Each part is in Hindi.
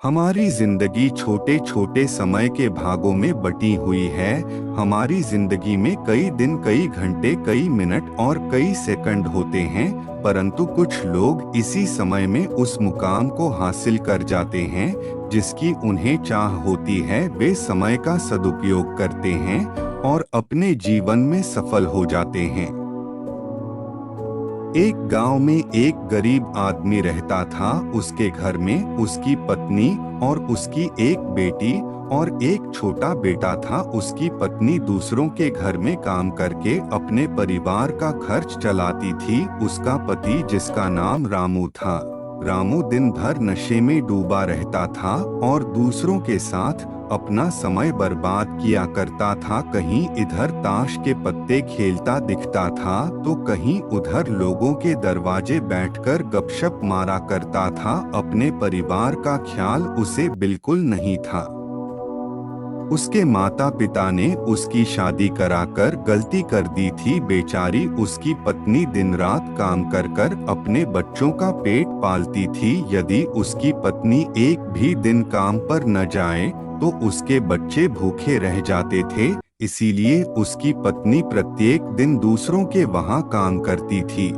हमारी जिंदगी छोटे छोटे समय के भागों में बटी हुई है। हमारी जिंदगी में कई दिन, कई घंटे, कई मिनट और कई सेकंड होते हैं, परंतु कुछ लोग इसी समय में उस मुकाम को हासिल कर जाते हैं जिसकी उन्हें चाह होती है। वे समय का सदुपयोग करते हैं और अपने जीवन में सफल हो जाते हैं। एक गांव में एक गरीब आदमी रहता था। उसके घर में उसकी पत्नी और उसकी एक बेटी और एक छोटा बेटा था। उसकी पत्नी दूसरों के घर में काम करके अपने परिवार का खर्च चलाती थी। उसका पति, जिसका नाम रामू था, रामू दिन भर नशे में डूबा रहता था और दूसरों के साथ अपना समय बर्बाद किया करता था। कहीं इधर ताश के पत्ते खेलता दिखता था तो कहीं उधर लोगों के दरवाजे बैठकर गपशप मारा करता था। अपने परिवार का ख्याल उसे बिल्कुल नहीं था। उसके माता पिता ने उसकी शादी कराकर गलती कर दी थी। बेचारी उसकी पत्नी दिन रात काम कर कर अपने बच्चों का पेट पालती थी। यदि उसकी पत्नी एक भी दिन काम पर न जाए तो उसके बच्चे भूखे रह जाते थे। इसीलिए उसकी पत्नी प्रत्येक दिन दूसरों के वहां काम करती थी।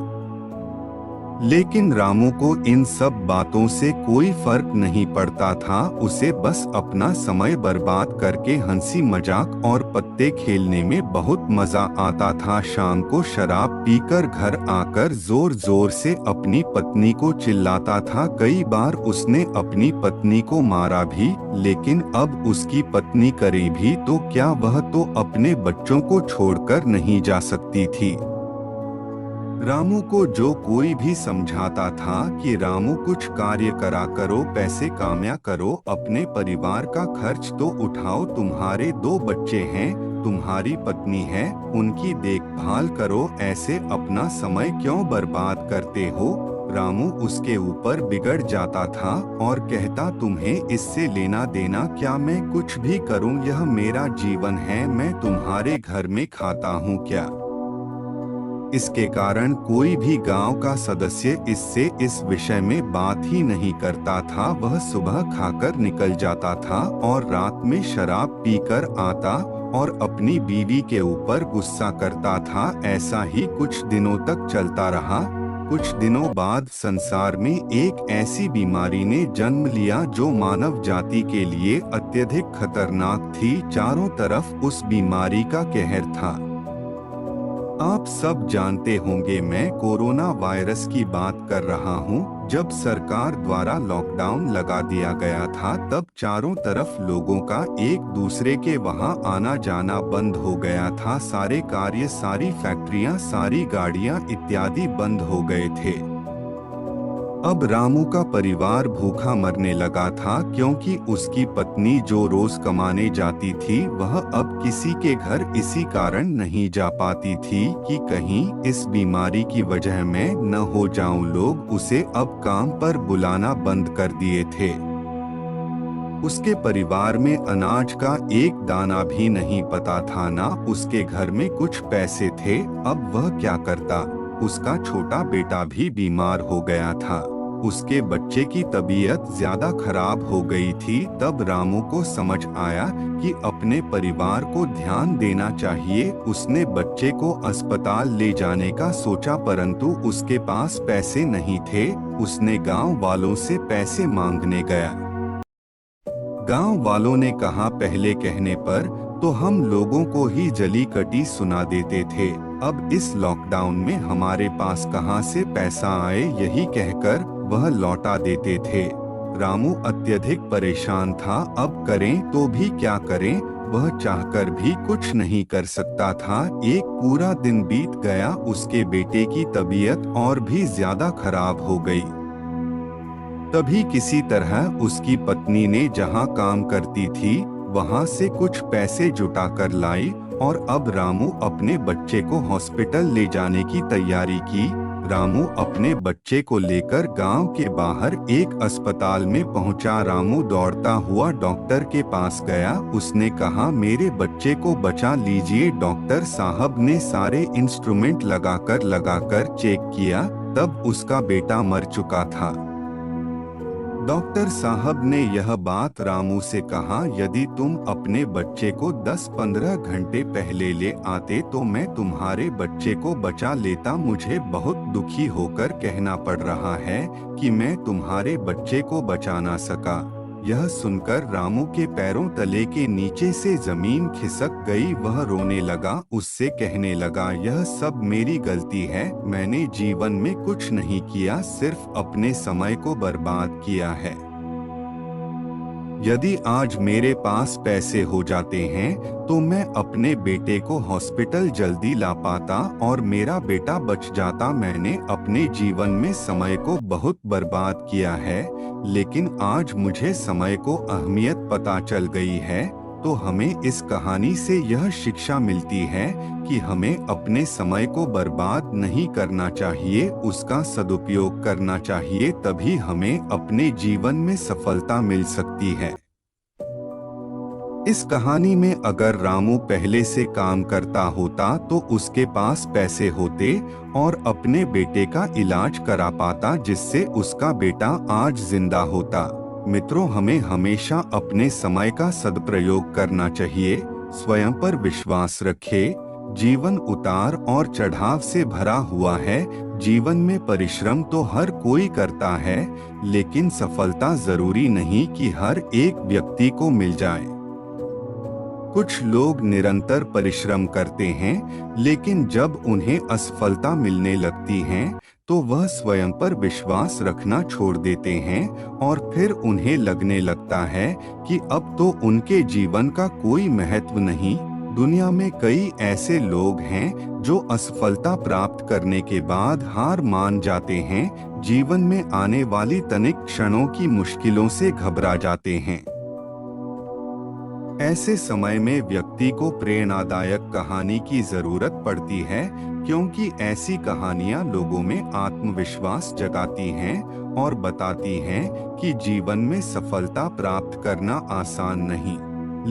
लेकिन रामू को इन सब बातों से कोई फर्क नहीं पड़ता था। उसे बस अपना समय बर्बाद करके हंसी मजाक और पत्ते खेलने में बहुत मजा आता था। शाम को शराब पीकर घर आकर जोर जोर से अपनी पत्नी को चिल्लाता था। कई बार उसने अपनी पत्नी को मारा भी, लेकिन अब उसकी पत्नी करे भी तो क्या, वह तो अपने बच्चों को छोड़कर नहीं जा सकती थी। रामू को जो कोई भी समझाता था कि रामू कुछ कार्य करा करो, पैसे कामया करो, अपने परिवार का खर्च तो उठाओ, तुम्हारे 2 बच्चे हैं, तुम्हारी पत्नी है, उनकी देखभाल करो, ऐसे अपना समय क्यों बर्बाद करते हो। रामू उसके ऊपर बिगड़ जाता था और कहता, तुम्हें इससे लेना देना क्या, मैं कुछ भी करूं, यह मेरा जीवन है, मैं तुम्हारे घर में खाता हूं क्या। इसके कारण कोई भी गांव का सदस्य इससे इस विषय में बात ही नहीं करता था। वह सुबह खाकर निकल जाता था और रात में शराब पीकर आता और अपनी बीवी के ऊपर गुस्सा करता था। ऐसा ही कुछ दिनों तक चलता रहा। कुछ दिनों बाद संसार में एक ऐसी बीमारी ने जन्म लिया जो मानव जाति के लिए अत्यधिक खतरनाक थी। चारों तरफ उस बीमारी का कहर था। आप सब जानते होंगे, मैं कोरोना वायरस की बात कर रहा हूं। जब सरकार द्वारा लॉकडाउन लगा दिया गया था तब चारों तरफ लोगों का एक दूसरे के वहां आना जाना बंद हो गया था। सारे कार्य, सारी फैक्ट्रियां, सारी गाड़ियां इत्यादि बंद हो गए थे। अब रामू का परिवार भूखा मरने लगा था, क्योंकि उसकी पत्नी जो रोज कमाने जाती थी वह अब किसी के घर इसी कारण नहीं जा पाती थी कि कहीं इस बीमारी की वजह मैं न हो जाऊं। लोग उसे अब काम पर बुलाना बंद कर दिए थे। उसके परिवार में अनाज का एक दाना भी नहीं पता था, ना उसके घर में कुछ पैसे थे। अब वह क्या करता। उसका छोटा बेटा भी बीमार हो गया था। उसके बच्चे की तबीयत ज्यादा खराब हो गई थी। तब रामू को समझ आया कि अपने परिवार को ध्यान देना चाहिए। उसने बच्चे को अस्पताल ले जाने का सोचा, परंतु उसके पास पैसे नहीं थे। उसने गांव वालों से पैसे मांगने गया। गांव वालों ने कहा, पहले कहने पर तो हम लोगों को ही जली कटी सुना देते थे, अब इस लॉकडाउन में हमारे पास कहां से पैसा आए, यही कहकर वह लौटा देते थे। रामू अत्यधिक परेशान था। अब करें तो भी क्या करें, वह चाहकर भी कुछ नहीं कर सकता था। एक पूरा दिन बीत गया। उसके बेटे की तबीयत और भी ज्यादा खराब हो गई। तभी किसी तरह उसकी पत्नी ने जहां काम करती थी वहां से कुछ पैसे जुटा कर लाई और अब रामू अपने बच्चे को हॉस्पिटल ले जाने की तैयारी की। रामू अपने बच्चे को लेकर गांव के बाहर एक अस्पताल में पहुंचा। रामू दौड़ता हुआ डॉक्टर के पास गया। उसने कहा, मेरे बच्चे को बचा लीजिए। डॉक्टर साहब ने सारे इंस्ट्रूमेंट लगाकर चेक किया, तब उसका बेटा मर चुका था। डॉक्टर साहब ने यह बात रामू से कहा, यदि तुम अपने बच्चे को 10-15 घंटे पहले ले आते तो मैं तुम्हारे बच्चे को बचा लेता। मुझे बहुत दुखी होकर कहना पड़ रहा है कि मैं तुम्हारे बच्चे को बचा ना सका। यह सुनकर रामू के पैरों तले के नीचे से जमीन खिसक गई। वह रोने लगा। उससे कहने लगा, यह सब मेरी गलती है। मैंने जीवन में कुछ नहीं किया, सिर्फ अपने समय को बर्बाद किया है। यदि आज मेरे पास पैसे हो जाते हैं तो मैं अपने बेटे को हॉस्पिटल जल्दी ला पाता और मेरा बेटा बच जाता। मैंने अपने जीवन में समय को बहुत बर्बाद किया है, लेकिन आज मुझे समय को अहमियत पता चल गई है। तो हमें इस कहानी से यह शिक्षा मिलती है कि हमें अपने समय को बर्बाद नहीं करना चाहिए, उसका सदुपयोग करना चाहिए, तभी हमें अपने जीवन में सफलता मिल सकती है। इस कहानी में अगर रामू पहले से काम करता होता तो उसके पास पैसे होते और अपने बेटे का इलाज करा पाता, जिससे उसका बेटा आज जिंदा होता। मित्रों, हमें हमेशा अपने समय का सदुपयोग करना चाहिए। स्वयं पर विश्वास रखें। जीवन उतार और चढ़ाव से भरा हुआ है। जीवन में परिश्रम तो हर कोई करता है, लेकिन सफलता जरूरी नहीं कि हर एक व्यक्ति को मिल जाए। कुछ लोग निरंतर परिश्रम करते हैं, लेकिन जब उन्हें असफलता मिलने लगती है तो वह स्वयं पर विश्वास रखना छोड़ देते हैं और फिर उन्हें लगने लगता है कि अब तो उनके जीवन का कोई महत्व नहीं। दुनिया में कई ऐसे लोग हैं जो असफलता प्राप्त करने के बाद हार मान जाते हैं, जीवन में आने वाली तनिक क्षणों की मुश्किलों से घबरा जाते हैं। ऐसे समय में व्यक्ति को प्रेरणादायक कहानी की जरूरत पड़ती है, क्योंकि ऐसी कहानियां लोगों में आत्मविश्वास जगाती हैं और बताती हैं कि जीवन में सफलता प्राप्त करना आसान नहीं,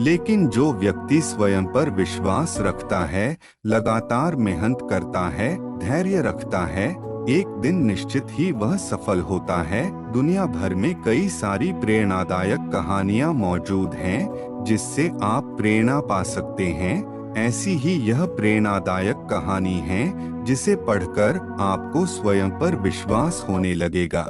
लेकिन जो व्यक्ति स्वयं पर विश्वास रखता है, लगातार मेहनत करता है, धैर्य रखता है, एक दिन निश्चित ही वह सफल होता है। दुनिया भर में कई सारी प्रेरणादायक कहानियां मौजूद हैं जिससे आप प्रेरणा पा सकते हैं। ऐसी ही यह प्रेरणादायक कहानी है जिसे पढ़कर आपको स्वयं पर विश्वास होने लगेगा।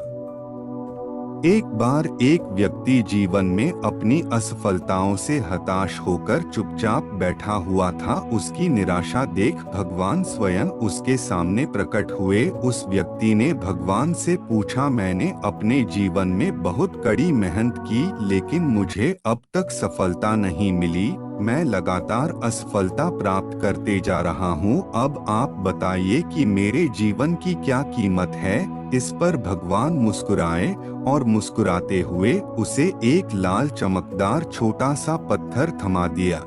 एक बार एक व्यक्ति जीवन में अपनी असफलताओं से हताश होकर चुपचाप बैठा हुआ था। उसकी निराशा देख भगवान स्वयं उसके सामने प्रकट हुए। उस व्यक्ति ने भगवान से पूछा, मैंने अपने जीवन में बहुत कड़ी मेहनत की, लेकिन मुझे अब तक सफलता नहीं मिली। मैं लगातार असफलता प्राप्त करते जा रहा हूँ। अब आप बताइए कि मेरे जीवन की क्या कीमत है। इस पर भगवान मुस्कुराए और मुस्कुराते हुए उसे एक लाल चमकदार छोटा सा पत्थर थमा दिया।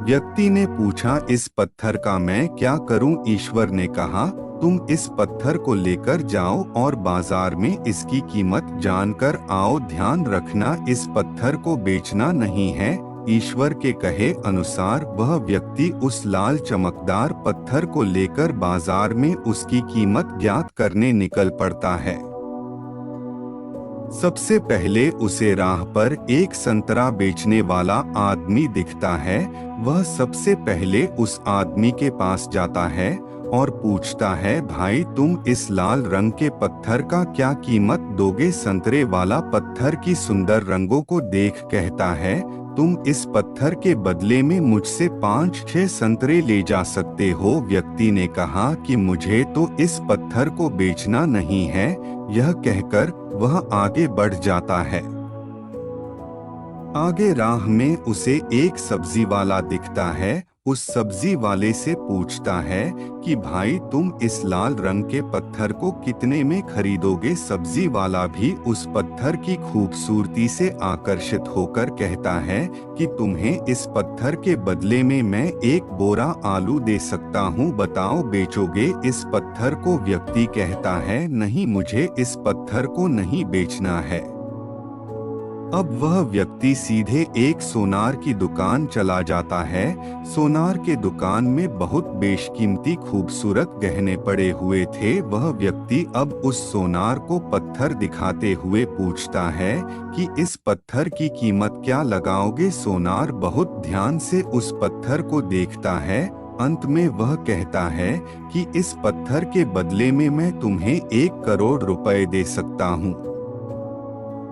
व्यक्ति ने पूछा, इस पत्थर का मैं क्या करूं? ईश्वर ने कहा, तुम इस पत्थर को लेकर जाओ और बाजार में इसकी कीमत जानकर आओ। ध्यान रखना, इस पत्थर को बेचना नहीं है। ईश्वर के कहे अनुसार वह व्यक्ति उस लाल चमकदार पत्थर को लेकर बाजार में उसकी कीमत ज्ञात करने निकल पड़ता है। सबसे पहले उसे राह पर एक संतरा बेचने वाला आदमी दिखता है। वह सबसे पहले उस आदमी के पास जाता है और पूछता है, भाई तुम इस लाल रंग के पत्थर का क्या कीमत दोगे? संतरे वाला पत्थर की सुंदर रंगों को देख कहता है, तुम इस पत्थर के बदले में मुझसे 5-6 संतरे ले जा सकते हो। व्यक्ति ने कहा कि मुझे तो इस पत्थर को बेचना नहीं है। यह कहकर वह आगे बढ़ जाता है। आगे राह में उसे एक सब्जी वाला दिखता है। उस सब्जी वाले से पूछता है कि भाई तुम इस लाल रंग के पत्थर को कितने में खरीदोगे? सब्जी वाला भी उस पत्थर की खूबसूरती से आकर्षित होकर कहता है कि तुम्हें इस पत्थर के बदले में मैं एक बोरा आलू दे सकता हूँ, बताओ बेचोगे इस पत्थर को? व्यक्ति कहता है, नहीं, मुझे इस पत्थर को नहीं बेचना है। अब वह व्यक्ति सीधे एक सोनार की दुकान चला जाता है। सोनार के दुकान में बहुत बेशकीमती खूबसूरत गहने पड़े हुए थे। वह व्यक्ति अब उस सोनार को पत्थर दिखाते हुए पूछता है कि इस पत्थर की कीमत क्या लगाओगे। सोनार बहुत ध्यान से उस पत्थर को देखता है। अंत में वह कहता है कि इस पत्थर के बदले में मैं तुम्हें 1 करोड़ रुपए दे सकता हूँ।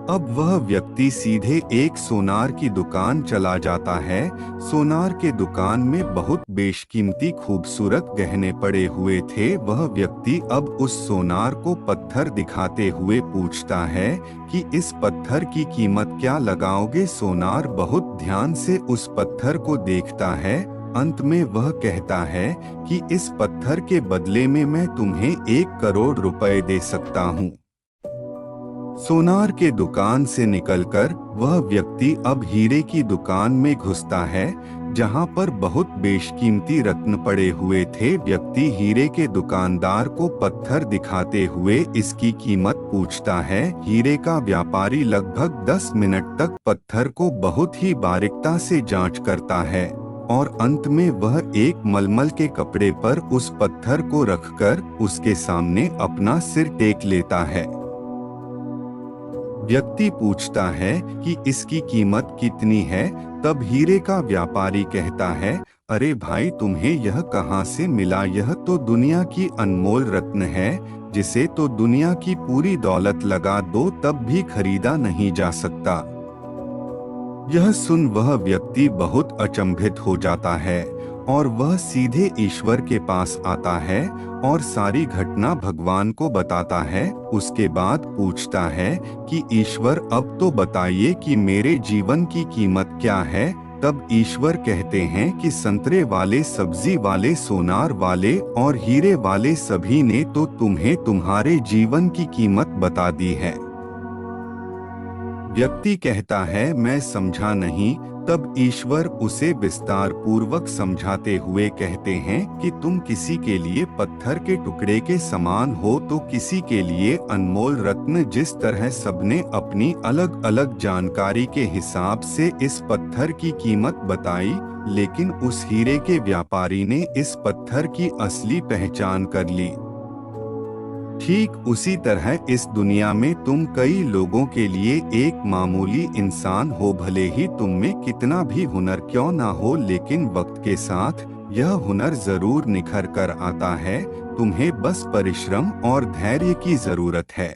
अब वह व्यक्ति सीधे एक सोनार की दुकान चला जाता है। सोनार के दुकान में बहुत बेशकीमती खूबसूरत गहने पड़े हुए थे। वह व्यक्ति अब उस सोनार को पत्थर दिखाते हुए पूछता है कि इस पत्थर की कीमत क्या लगाओगे। सोनार बहुत ध्यान से उस पत्थर को देखता है। अंत में वह कहता है कि इस पत्थर के बदले में मैं तुम्हें 1 करोड़ रुपए दे सकता हूँ। सोनार के दुकान से निकलकर वह व्यक्ति अब हीरे की दुकान में घुसता है, जहां पर बहुत बेशकीमती रत्न पड़े हुए थे। व्यक्ति हीरे के दुकानदार को पत्थर दिखाते हुए इसकी कीमत पूछता है। हीरे का व्यापारी लगभग 10 मिनट तक पत्थर को बहुत ही बारीकता से जांच करता है और अंत में वह एक मलमल के कपड़े पर उस पत्थर को रखकर उसके सामने अपना सिर टेक लेता है। व्यक्ति पूछता है कि इसकी कीमत कितनी है। तब हीरे का व्यापारी कहता है, अरे भाई, तुम्हें यह कहां से मिला? यह तो दुनिया की अनमोल रत्न है, जिसे तो दुनिया की पूरी दौलत लगा दो तब भी खरीदा नहीं जा सकता। यह सुन वह व्यक्ति बहुत अचंभित हो जाता है और वह सीधे ईश्वर के पास आता है और सारी घटना भगवान को बताता है। उसके बाद पूछता है कि ईश्वर, अब तो बताइए कि मेरे जीवन की कीमत क्या है। तब ईश्वर कहते हैं कि संतरे वाले, सब्जी वाले, सोनार वाले और हीरे वाले सभी ने तो तुम्हें तुम्हारे जीवन की कीमत बता दी है। व्यक्ति कहता है, मैं समझा नहीं। तब ईश्वर उसे विस्तार पूर्वक समझाते हुए कहते हैं कि तुम किसी के लिए पत्थर के टुकड़े के समान हो तो किसी के लिए अनमोल रत्न। जिस तरह सबने अपनी अलग अलग जानकारी के हिसाब से इस पत्थर की कीमत बताई, लेकिन उस हीरे के व्यापारी ने इस पत्थर की असली पहचान कर ली। ठीक उसी तरह इस दुनिया में तुम कई लोगों के लिए एक मामूली इंसान हो। भले ही तुम में कितना भी हुनर क्यों ना हो, लेकिन वक्त के साथ यह हुनर जरूर निखर कर आता है। तुम्हें बस परिश्रम और धैर्य की जरूरत है।